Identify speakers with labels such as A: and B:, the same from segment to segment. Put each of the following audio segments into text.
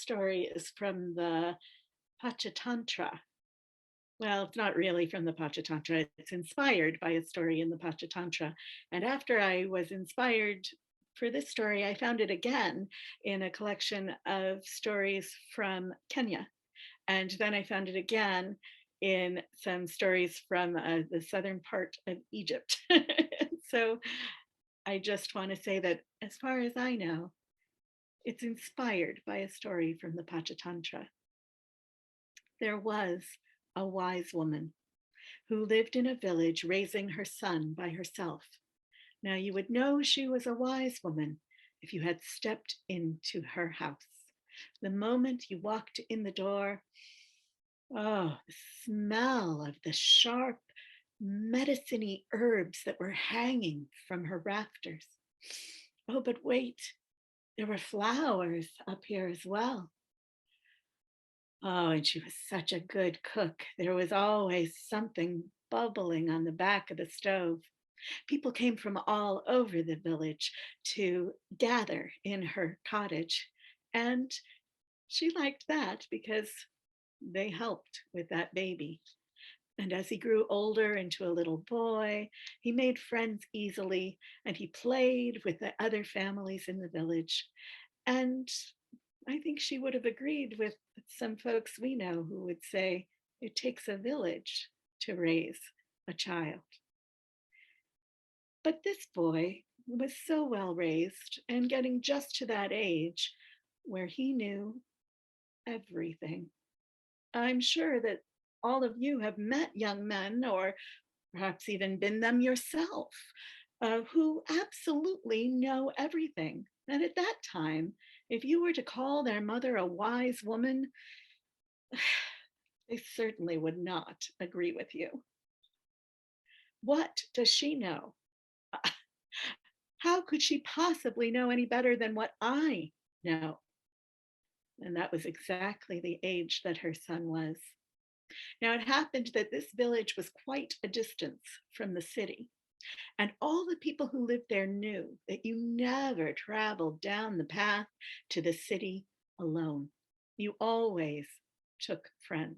A: story is from the Pachatantra. Well, it's not really from the Pachatantra. It's inspired by a story in the Pachatantra. And after I was inspired for this story, I found it again in a collection of stories from Kenya. And then I found it again in some stories from the southern part of Egypt. So I just want to say that as far as I know, it's inspired by a story from the Pachatantra. There was a wise woman who lived in a village raising her son by herself. Now, you would know she was a wise woman if you had stepped into her house. The moment you walked in the door, oh, the smell of the sharp, medicine-y herbs that were hanging from her rafters. Oh, but wait, there were flowers up here as well. Oh, and she was such a good cook. There was always something bubbling on the back of the stove. People came from all over the village to gather in her cottage. And she liked that because they helped with that baby. And as he grew older into a little boy, he made friends easily and he played with the other families in the village. And I think she would have agreed with some folks we know who would say it takes a village to raise a child. But this boy was so well raised and getting just to that age where he knew everything. I'm sure that all of you have met young men, or perhaps even been them yourself, who absolutely know everything. And at that time, if you were to call their mother a wise woman, they certainly would not agree with you. What does she know? How could she possibly know any better than what I know? And that was exactly the age that her son was. Now, it happened that this village was quite a distance from the city. And all the people who lived there knew that you never traveled down the path to the city alone. You always took friends.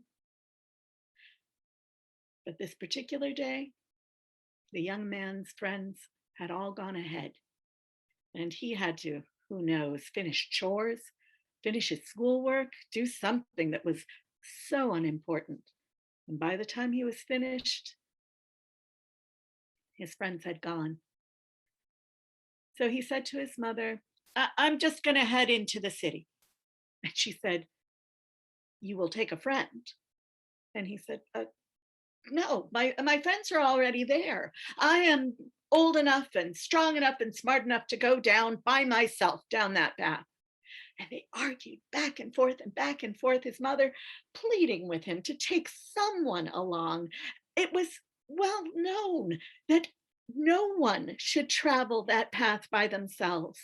A: But this particular day, the young man's friends had all gone ahead. And he had to, who knows, finish chores, finish his schoolwork, do something that was so unimportant. And by the time he was finished, his friends had gone. So he said to his mother, I'm just going to head into the city. And she said, you will take a friend. And he said, no, my friends are already there. I am old enough and strong enough and smart enough to go down by myself down that path. And they argued back and forth, his mother pleading with him to take someone along. It was well known that no one should travel that path by themselves.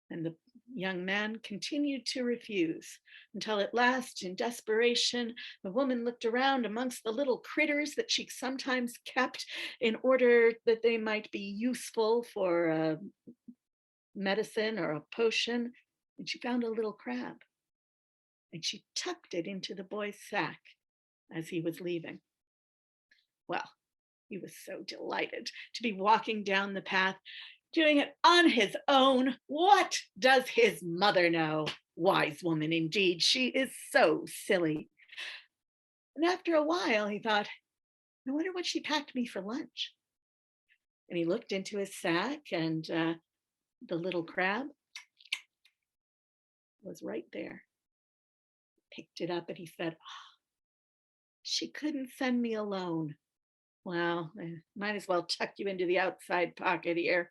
A: And the young man continued to refuse until at last, in desperation, the woman looked around amongst the little critters that she sometimes kept in order that they might be useful for medicine or a potion, and she found a little crab. And she tucked it into the boy's sack as he was leaving. Well, he was so delighted to be walking down the path, doing it on his own. What does his mother know? Wise woman indeed. She is so silly. And after a while, he thought, I wonder what she packed me for lunch. And he looked into his sack, and the little crab was right there. Picked it up and he said, oh, she couldn't send me alone. Well, I might as well tuck you into the outside pocket here.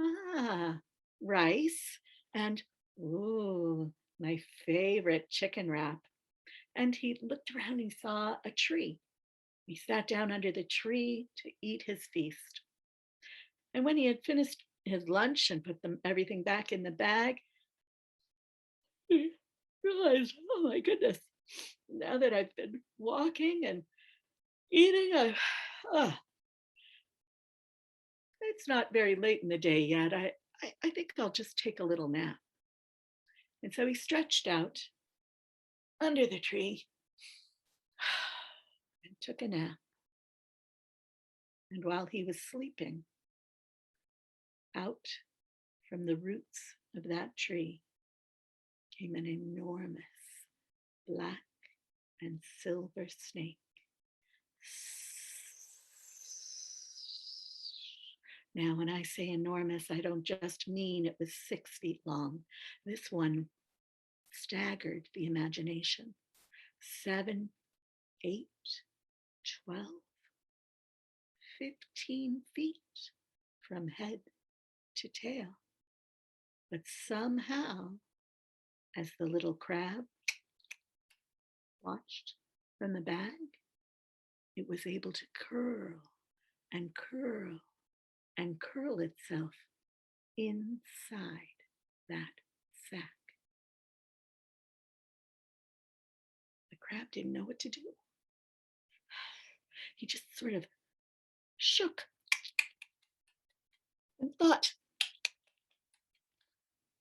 A: Ah, rice and, ooh, my favorite chicken wrap. And he looked around and he saw a tree. He sat down under the tree to eat his feast. And when he had finished his lunch and put everything back in the bag, he realized, oh my goodness, now that I've been walking and eating, it's not very late in the day yet. I think I'll just take a little nap. And so he stretched out under the tree and took a nap. And while he was sleeping, out from the roots of that tree came an enormous black and silver snake. Now, when I say enormous, I don't just mean it was 6 feet long. This one staggered the imagination. 7, 8, 12, 15 feet from head to tail. But somehow, as the little crab watched from the bag, it was able to curl and curl and curl itself inside that sack. The crab didn't know what to do. He just sort of shook and thought.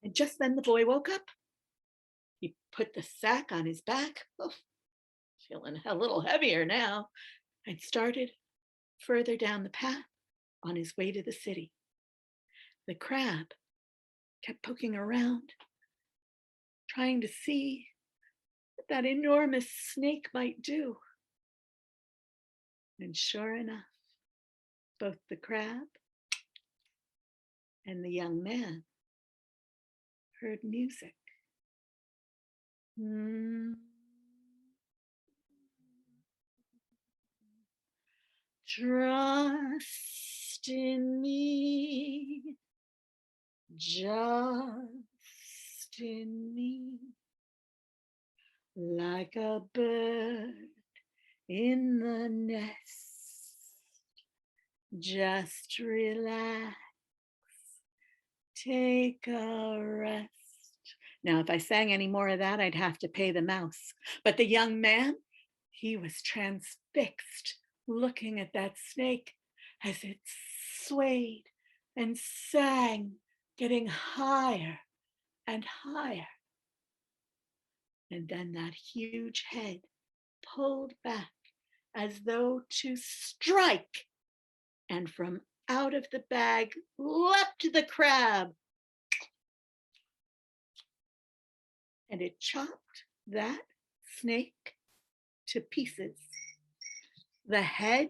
A: And just then the boy woke up. He put the sack on his back, feeling a little heavier now, and started further down the path on his way to the city. The crab kept poking around, trying to see what that enormous snake might do. And sure enough, both the crab and the young man heard music. Trust in me, just in me, like a bird in the nest. Just relax, take a rest. Now, if I sang any more of that, I'd have to pay the mouse. But the young man, he was transfixed, looking at that snake as it swayed and sang, getting higher and higher. And then that huge head pulled back as though to strike, and from out of the bag leapt the crab, and it chopped that snake to pieces. The head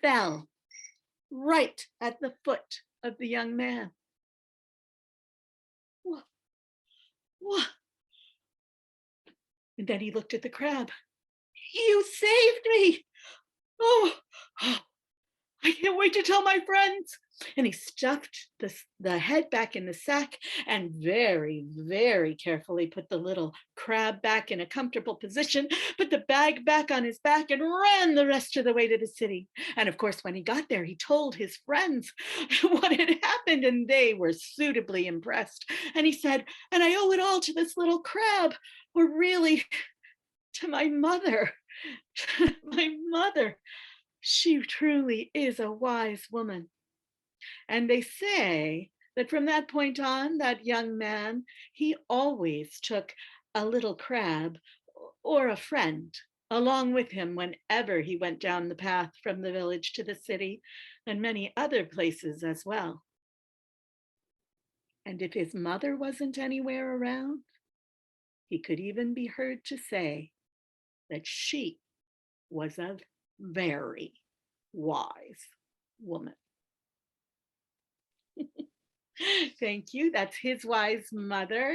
A: fell right at the foot of the young man. What? What? And then he looked at the crab. You saved me! Oh, I can't wait to tell my friends. And he stuffed the head back in the sack and very, very carefully put the little crab back in a comfortable position, put the bag back on his back, and ran the rest of the way to the city. And of course, when he got there, he told his friends what had happened, and they were suitably impressed. And he said, and I owe it all to this little crab, or really to my mother. My mother. She truly is a wise woman. And they say that from that point on, that young man, he always took a little crab or a friend along with him whenever he went down the path from the village to the city and many other places as well. And if his mother wasn't anywhere around, he could even be heard to say that she was a very wise woman. Thank you. That's his wise mother.